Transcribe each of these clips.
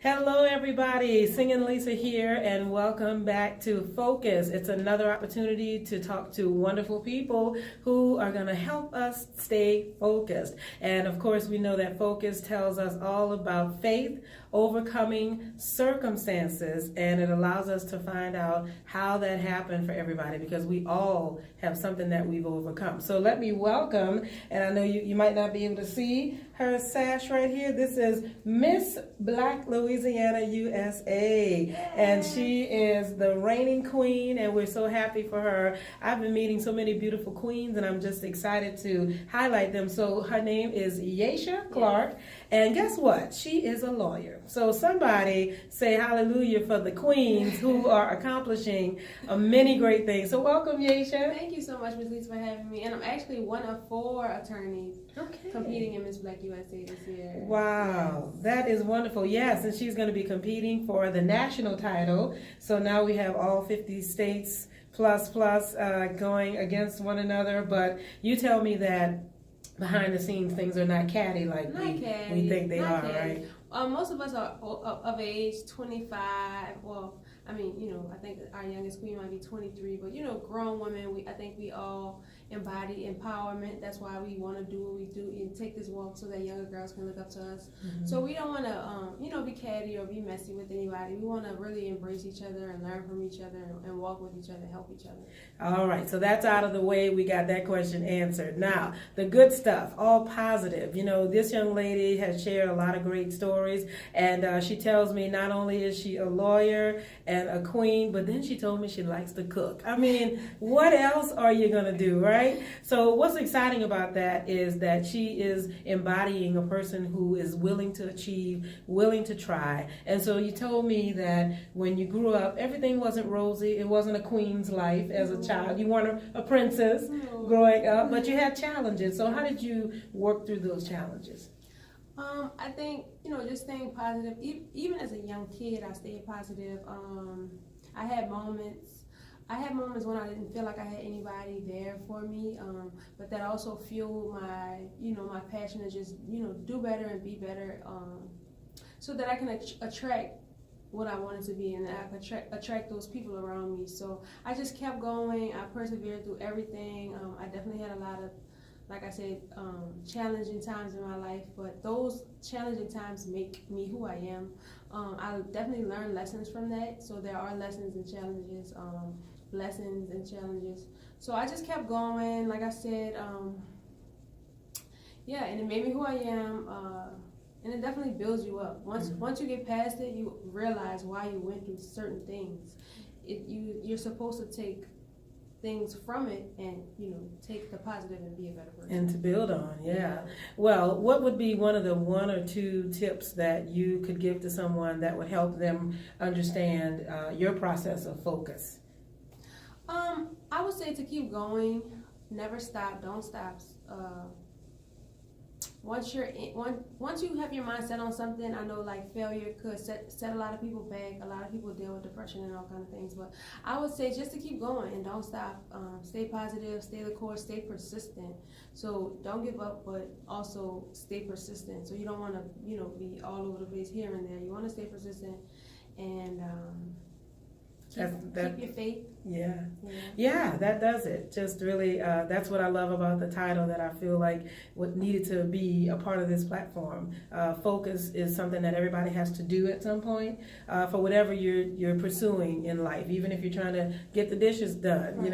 Hello, everybody. Singing Lisa here, and welcome back to Focus. It's another opportunity to talk to wonderful people who are going to help us stay focused. And of course, we know that focus tells us all about faith, overcoming circumstances, and it allows us to find out how that happened for everybody because we all have something that we've overcome. So let me welcome, and I know you might not be able to see her sash right here. This is Miss Black Louisiana, USA, and she is the reigning queen, and we're so happy for her. I've been meeting so many beautiful queens, and I'm just excited to highlight them. So her name is Yesha Clark, and guess what? She is a lawyer. So somebody say hallelujah for the queens who are accomplishing many great things. So welcome, Yesha. Thank you so much, Ms. Lisa, for having me. And I'm actually one of 4 attorneys competing in Miss Black USA this year. Wow, that is wonderful. Yes, and she's going to be competing for the national title. So now we have all 50 states plus going against one another. But you tell me that behind the scenes things are not catty like we think they are, right? Most of us are of age 25. Well, I mean, I think our youngest queen might be 23, but grown women, I think we all embody empowerment. That's why we want to do what we do and take this walk so that younger girls can look up to us. Mm-hmm. So we don't want to, be catty or be messy with anybody. We want to really embrace each other and learn from each other and walk with each other, help each other. All right, so that's out of the way. We got that question answered. Now, the good stuff, all positive. This young lady has shared a lot of great stories, and she tells me not only is she a lawyer and a queen, but then she told me she likes to cook. I mean, what else are you going to do, right? So what's exciting about that is that she is embodying a person who is willing to achieve, willing to try. And so you told me that when you grew up, everything wasn't rosy. It wasn't a queen's life as a child. You weren't a princess growing up, but you had challenges. So how did you work through those challenges? I think, just staying positive. Even as a young kid, I stayed positive. I had moments when I didn't feel like I had anybody there for me, but that also fueled my passion to just, do better and be better, so that I can attract what I wanted to be and that I could attract those people around me. So I just kept going. I persevered through everything. I definitely had a lot of, like I said, challenging times in my life, but those challenging times make me who I am. I definitely learned lessons from that. So there are lessons and challenges, lessons and challenges. So I just kept going, like I said, and it made me who I am, and it definitely builds you up. Once you get past it, you realize why you went through certain things. You're supposed to take things from it and take the positive and be a better person and to build on. Well, what would be one or two tips that you could give to someone that would help them understand your process of focus? I would say to keep going, never stop, don't stop. Once you have your mind set on something, I know like failure could set a lot of people back. A lot of people deal with depression and all kind of things, but I would say just to keep going and don't stop. Stay positive, stay the course, stay persistent. So don't give up, but also stay persistent. So you don't want to be all over the place here and there. You want to stay persistent and keep your faith. Yeah, that does it. Just really, that's what I love about the title, that I feel like what needed to be a part of this platform. Focus is something that everybody has to do at some point for whatever you're pursuing in life. Even if you're trying to get the dishes done,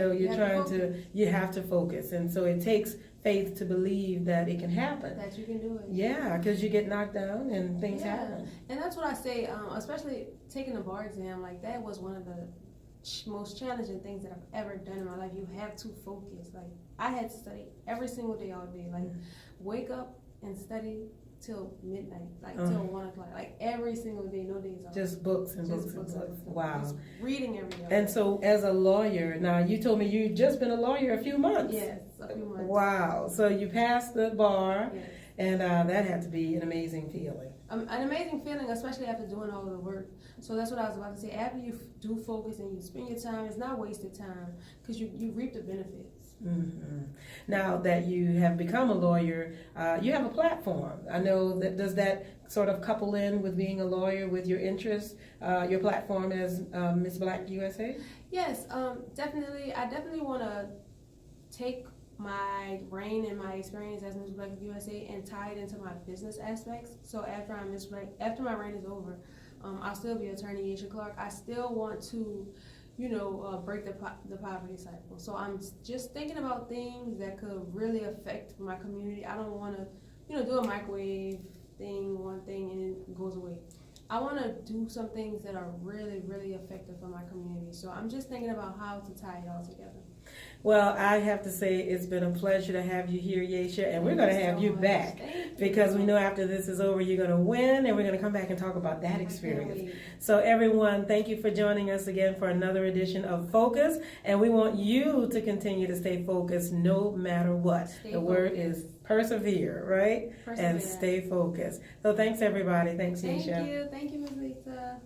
you have to focus. And so it takes faith to believe that it can happen. That you can do it. Yeah, because you get knocked down and things happen. And that's what I say, especially taking a bar exam, like that was one of the most challenging things that I've ever done in my life. You have to focus. Like I had to study every single day, all day. Like wake up and study till midnight, like till 1 o'clock, like every single day, no days off. Just books and books. Wow. Just reading every day. And so as a lawyer, now you told me you've just been a lawyer a few months. Yes, a few months. Wow. So you passed the bar, and that had to be an amazing feeling. An amazing feeling, especially after doing all of the work. So that's what I was about to say. After you do focus and you spend your time, it's not wasted time because you reap the benefits. Mhm. Now that you have become a lawyer, you have a platform. I know that does that sort of couple in with being a lawyer with your interests, your platform as Miss Black USA? Yes, definitely. I definitely want to take my reign and my experience as Miss Black USA and tie it into my business aspects. So after I'm Miss Black, after my reign is over, I'll still be attorney Aisha Clark. I still want to, break the poverty cycle. So I'm just thinking about things that could really affect my community. I don't want to, do a microwave thing, one thing, and it goes away. I want to do some things that are really, really effective for my community. So I'm just thinking about how to tie it all together. Well, I have to say it's been a pleasure to have you here, Yesha, and we're going to have you back because we know after this is over you're going to win, and we're going to come back and talk about that experience. So everyone, thank you for joining us again for another edition of Focus, and we want you to continue to stay focused no matter what. The word is persevere, right? And stay focused. So thanks everybody. Thanks, Yesha. Thank you, Ms. Lisa.